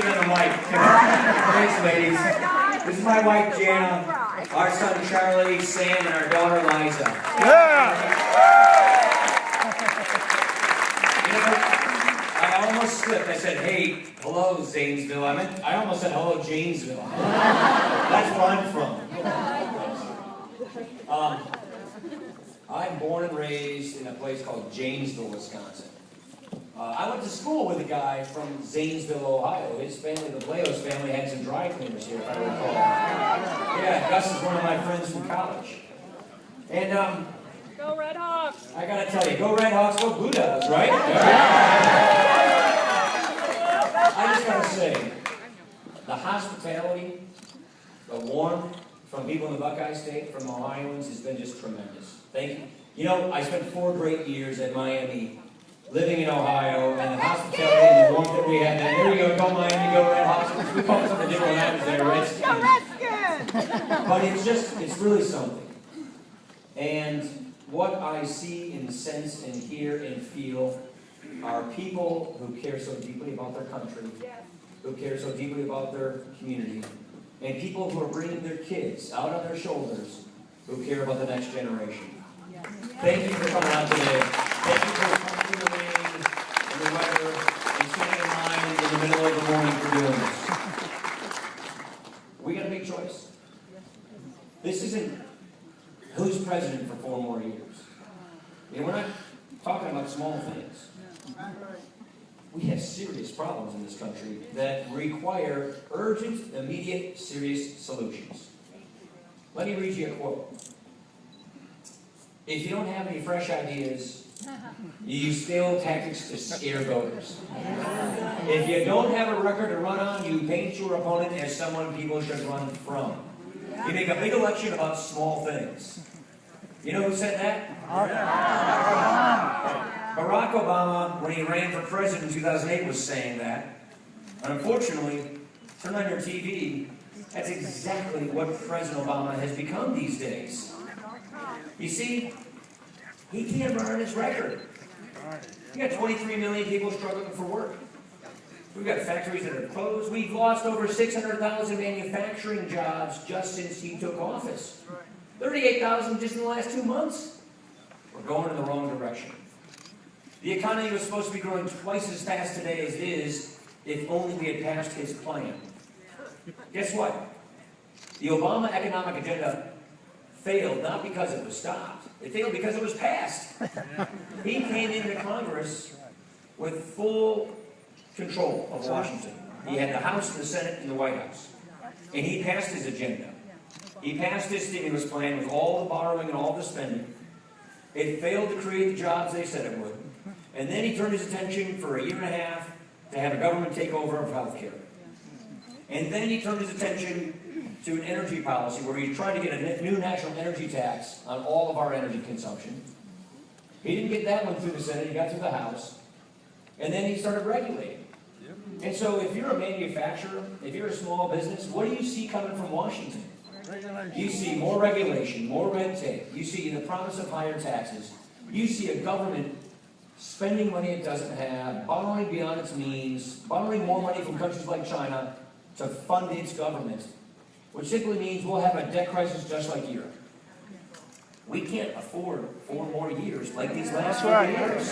give them the mic. Thanks, ladies. This is my wife, Jana, our son, Charlie, Sam, and our daughter, Liza. Yeah! You know, I almost slipped. I said, hey, hello, Zanesville. I almost said, hello, Janesville. That's where I'm from. I'm born and raised in a place called Janesville, Wisconsin. I went to school with a guy from Zanesville, Ohio. His family, the Blaos family, had some dry cleaners here, if I recall. Yeah, Gus is one of my friends from college. And, Go Red Hawks! I gotta tell you, go Red Hawks, go Blue Devils, right? I just gotta say, the hospitality, the warmth from people in the Buckeye State, from Ohioans, has been just tremendous. Thank you. You know, I spent 4 great years at Miami, living in Ohio, and the hospitality and the warmth that we had there. There you go, go Miami, go Red Hawks. We call it something different when I was there, Redskins. But it's really something. And what I see and sense and hear and feel are people who care so deeply about their country, who care so deeply about their community, and people who are bringing their kids out on their shoulders who care about the next generation. Thank you for coming out today. Thank you for coming through the rain and the weather and standing in line in the middle of the morning for doing this. We got a big choice. This isn't who's president for 4 more years. You know, we're not talking about small things. We have serious problems in this country that require urgent, immediate, serious solutions. Let me read you a quote. If you don't have any fresh ideas, you use stale tactics to scare voters. If you don't have a record to run on, you paint your opponent as someone people should run from. You make a big election about small things. You know who said that? Barack Obama, when he ran for president in 2008, was saying that. And unfortunately, turn on your TV, that's exactly what President Obama has become these days. You see, he can't run on his record. We got 23 million people struggling for work. We've got factories that are closed. We've lost over 600,000 manufacturing jobs just since he took office. 38,000 just in the last 2 months. We're going in the wrong direction. The economy was supposed to be growing twice as fast today as it is if only we had passed his plan. Guess what? The Obama economic agenda failed not because it was stopped. It failed because it was passed. He came into Congress with full control of Washington. He had the House, the Senate, and the White House. And he passed his agenda. He passed his stimulus plan with all the borrowing and all the spending. It failed to create the jobs they said it would. And then he turned his attention for a year and a half to have a government takeover of health care. And then he turned his attention to an energy policy where he tried to get a new national energy tax on all of our energy consumption. He didn't get that one through the Senate, he got through the House. And then he started regulating. And so if you're a manufacturer, if you're a small business, what do you see coming from Washington? You see more regulation, more red tape. You see the promise of higher taxes. You see a government spending money it doesn't have, borrowing beyond its means, borrowing more money from countries like China to fund its government, which simply means we'll have a debt crisis just like Europe. We can't afford 4 more years like these last 4 years.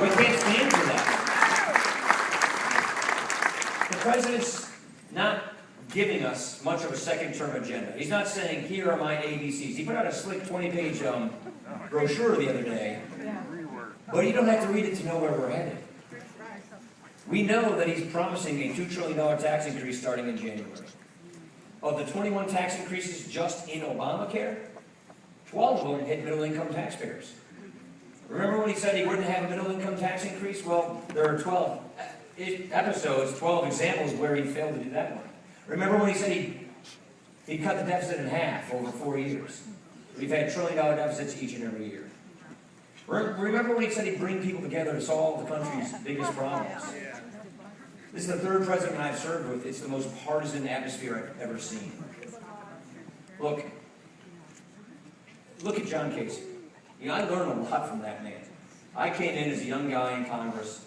We can't stand for that. The president's not giving us much of a second-term agenda. He's not saying, here are my ABCs. He put out a slick 20-page brochure the other day, but you don't have to read it to know where we're headed. We know that he's promising a $2 trillion tax increase starting in January. Of the 21 tax increases just in Obamacare, 12 of them hit middle-income taxpayers. Remember when he said he wouldn't have a middle-income tax increase? Well, there are 12 episodes, 12 examples where he failed to do that one. Remember when he said he'd cut the deficit in half over 4 years? We've had $1 trillion deficits each and every year. Remember when he said he'd bring people together to solve the country's biggest problems? This is the 3rd president I've served with. It's the most partisan atmosphere I've ever seen. Look at John Casey. You know, I learned a lot from that man. I came in as a young guy in Congress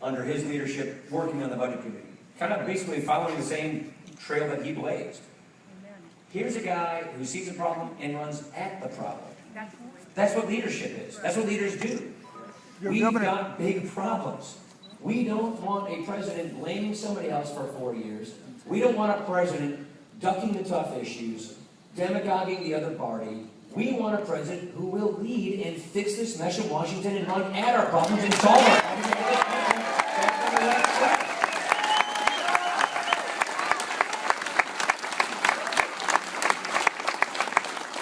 under his leadership, working on the budget committee. kind of basically following the same trail that he blazed. Here's a guy who sees a problem and runs at the problem. That's what leadership is. That's what leaders do. We've got big problems. We don't want a president blaming somebody else for 4 years. We don't want a president ducking the tough issues, demagoguing the other party. We want a president who will lead and fix this mess in Washington and run at our problems and solve our problems.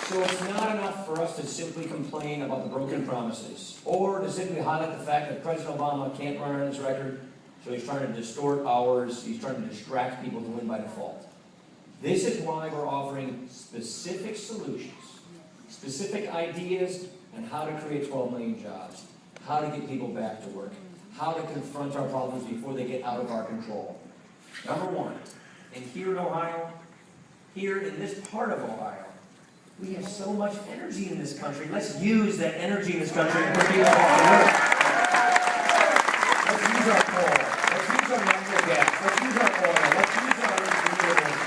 So it's not enough for us to simply complain about the broken promises, or to simply highlight the fact that President Obama can't run on his record, so he's trying to distort ours, he's trying to distract people to win by default. This is why we're offering specific solutions, specific ideas on how to create 12 million jobs, how to get people back to work, how to confront our problems before they get out of our control. Number one, and here in Ohio, here in this part of Ohio, we have so much energy in this country. Let's use that energy in this country and put people back to work. Let's use our coal. Let's use our natural gas. Let's use our oil. Let's use our renewables.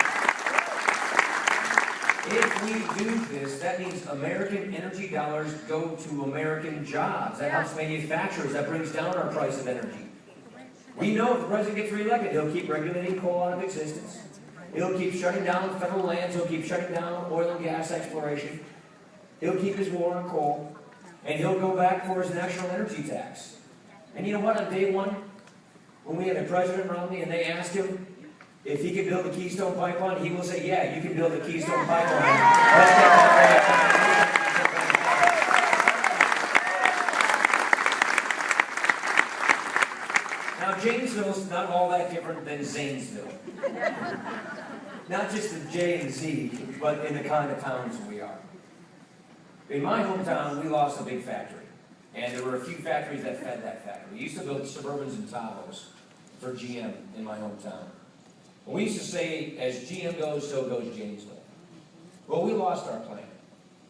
If we do this, that means American energy dollars go to American jobs. That helps manufacturers. That brings down our price of energy. We know if the president gets reelected, he'll keep regulating coal out of existence. He'll keep shutting down federal lands. He'll keep shutting down oil and gas exploration. He'll keep his war on coal. And he'll go back for his national energy tax. And you know what? On day one, when we have a president around me and they ask him if he can build the Keystone Pipeline, he will say, yeah, you can build the Keystone Pipeline. Let's get that. Now, Janesville's not all that different than Zanesville. Not just the J and Z, but in the kind of towns we are. In my hometown, we lost a big factory. And there were a few factories that fed that factory. We used to build Suburbans and Tahoes for GM in my hometown. And we used to say, as GM goes, so goes Janesville. Well, we lost our plant.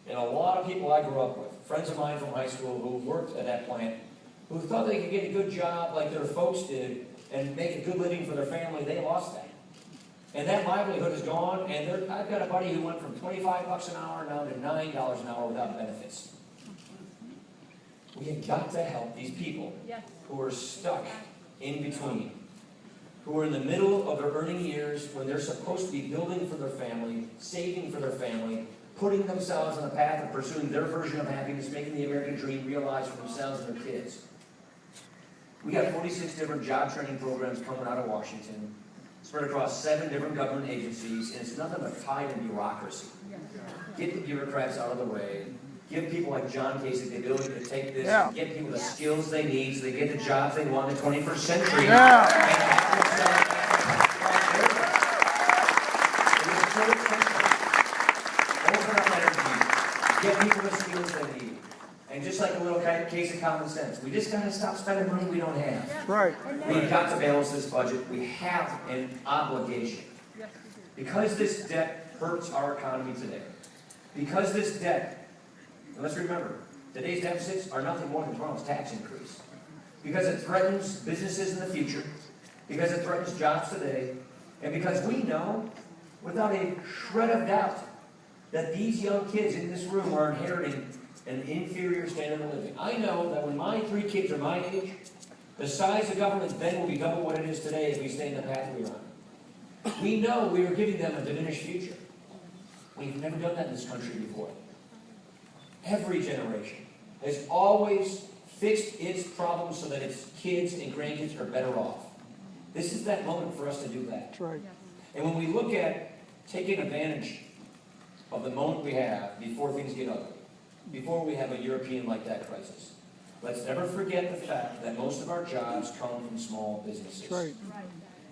And a lot of people I grew up with, friends of mine from high school who worked at that plant, who thought they could get a good job like their folks did and make a good living for their family, they lost that. And that livelihood is gone, and I've got a buddy who went from $25 an hour down to $9 an hour without benefits. We have got to help these people who are stuck in between, who are in the middle of their earning years when they're supposed to be building for their family, saving for their family, putting themselves on a path of pursuing their version of happiness, making the American dream realized for themselves and their kids. We got 46 different job training programs coming out of Washington, spread across 7 different government agencies, and it's nothing but tied in bureaucracy. Get the bureaucrats out of the way. Give people like John Kasich the ability to take this and get people the skills they need so they get the jobs they want in the 21st century. Open up energy. Get people the skills they need. And just like a little case of common sense, we just got to stop spending money we don't have. Right. We've got to balance this budget. We have an obligation. Because this debt hurts our economy today. Because this debt, and let's remember, today's deficits are nothing more than tomorrow's tax increase. Because it threatens businesses in the future. Because it threatens jobs today. And because we know, without a shred of doubt, that these young kids in this room are inheriting an inferior standard of living. I know that when my 3 kids are my age, the size of government then will be double what it is today if we stay in the path we're on. We know we are giving them a diminished future. We've never done that in this country before. Every generation has always fixed its problems so that its kids and grandkids are better off. This is that moment for us to do that. That's right. And when we look at taking advantage of the moment we have before things get ugly, before we have a European-like debt crisis, let's never forget the fact that most of our jobs come from small businesses. That's right.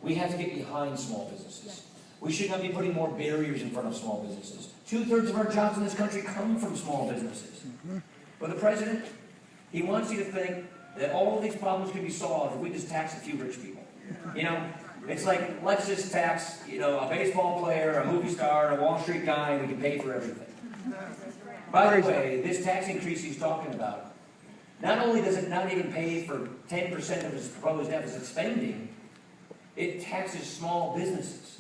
We have to get behind small businesses. We should not be putting more barriers in front of small businesses. 2/3 of our jobs in this country come from small businesses. But the president, he wants you to think that all of these problems can be solved if we just tax a few rich people. You know, it's like, let's just tax, a baseball player, a movie star, a Wall Street guy, and we can pay for everything. By the way, this tax increase he's talking about, not only does it not even pay for 10% of his proposed deficit spending, It taxes small businesses.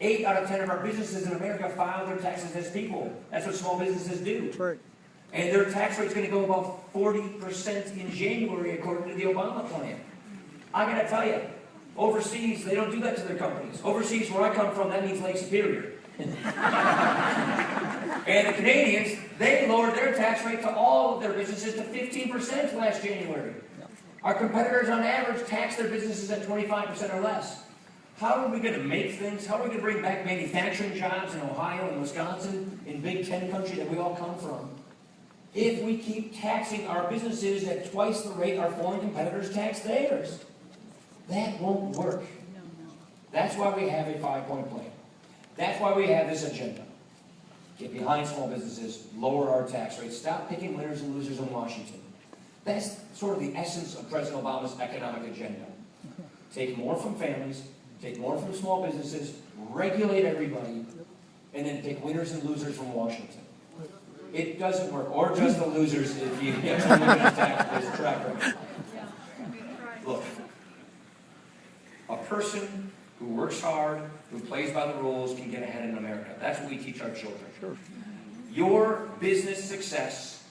8 out of 10 of our businesses in America file their taxes as people. That's what small businesses do. That's right. And their tax rate's going to go above 40% in January, according to the Obama plan. I got to tell you, overseas, they don't do that to their companies. Overseas, where I come from, that means Lake Superior. And the Canadians, they lowered their tax rate to all of their businesses to 15% last January. Our competitors, on average, tax their businesses at 25% or less. How are we going to make things? How are we going to bring back manufacturing jobs in Ohio and Wisconsin, in Big Ten country that we all come from, if we keep taxing our businesses at twice the rate our foreign competitors tax theirs? That won't work. That's why we have a 5-point plan. That's why we have this agenda. Get behind small businesses, lower our tax rates, stop picking winners and losers in Washington. That's sort of the essence of President Obama's economic agenda. Take more from families, take more from small businesses, regulate everybody, and then pick winners and losers from Washington. It doesn't work, or just the losers if you get someone who's tax track record. Look, a person who works hard, who plays by the rules, can get ahead in America. That's what we teach our children. Sure. Your business success,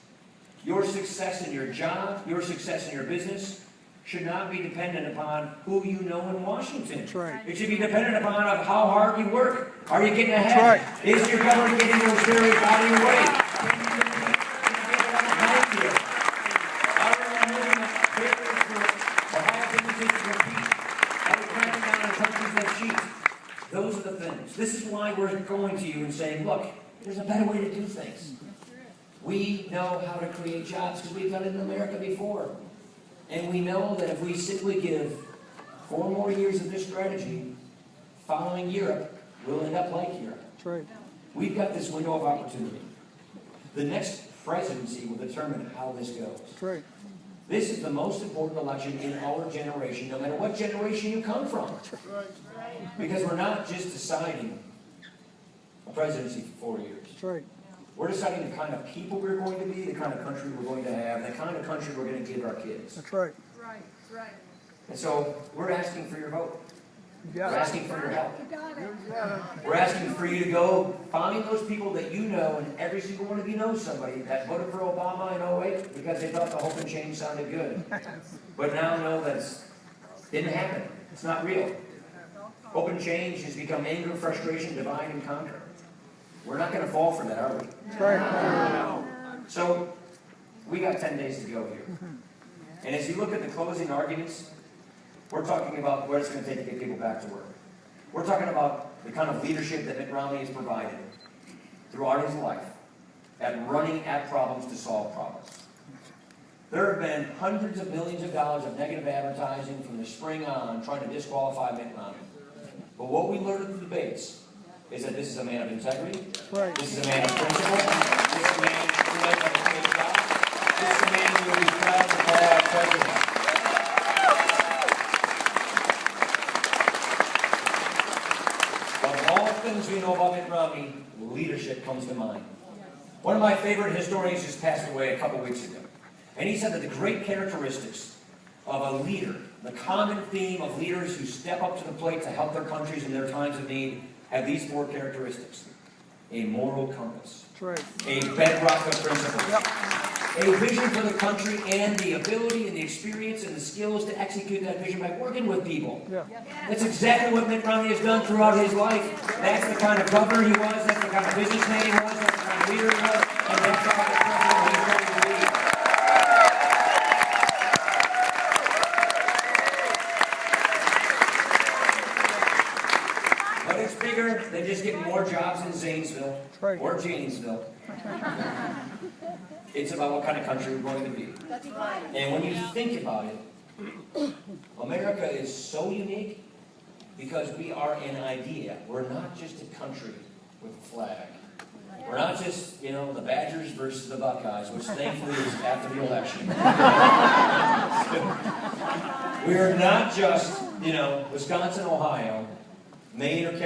your success in your job, your success in your business should not be dependent upon who you know in Washington. That's right. It should be dependent upon how hard you work. Are you getting ahead? That's right. Is your government getting those barriers out of your way? Are we removing barriers for Ohio businesses to compete? Are we cracking down on countries that cheat? Those are the things. This is why we're going to you and saying, look, there's a better way to do things. We know how to create jobs because we've done it in America before. And we know that if we simply give 4 more years of this strategy, following Europe, we'll end up like Europe. That's right. We've got this window of opportunity. The next presidency will determine how this goes. That's right. This is the most important election in our generation, no matter what generation you come from. Because we're not just deciding a presidency for 4 years. That's right. We're deciding the kind of people we're going to be, the kind of country we're going to have, the kind of country we're going to give our kids. That's right. Right. And so we're asking for your vote. You We're got it. asking for your help. We're asking for you to go find those people that you know, and every single one of you knows somebody that voted for Obama in 08 because they thought the hope and change sounded good. But now know that it didn't happen. It's not real. Hope and change has become anger, frustration, divide, and conquer. We're not going to fall for that, are we? That's right. So, we got 10 days to go here. And as you look at the closing arguments, we're talking about what it's going to take to get people back to work. We're talking about the kind of leadership that Mitt Romney has provided throughout his life at running at problems to solve problems. There have been hundreds of millions of dollars of negative advertising from the spring on trying to disqualify Mitt Romney. But what we learned in the debates is that this is a man of integrity. Right. This is a man of principle. This is a man who knows how to create jobs. This is a man who is proud to call out president. Of all things we know about Mitt Romney, leadership comes to mind. One of my favorite historians just passed away a couple weeks ago. And he said that the great characteristics of a leader, the common theme of leaders who step up to the plate to help their countries in their times of need, have these 4 characteristics. A moral compass. That's right. A bedrock of principles. A vision for the country and the ability and the experience and the skills to execute that vision by working with people. Yeah. That's exactly what Mitt Romney has done throughout his life. That's the kind of governor he was. That's the kind of businessman he was. That's the kind of leader he was. And that's the kind of president he's going to be. But it's bigger than just getting more jobs in Zanesville right. or Janesville. It's about what kind of country we're going to be. And when you think about it, America is so unique because we are an idea. We're not just a country with a flag. We're not just, the Badgers versus the Buckeyes, which thankfully is after the election. We're not just, Wisconsin, Ohio, Maine, or California.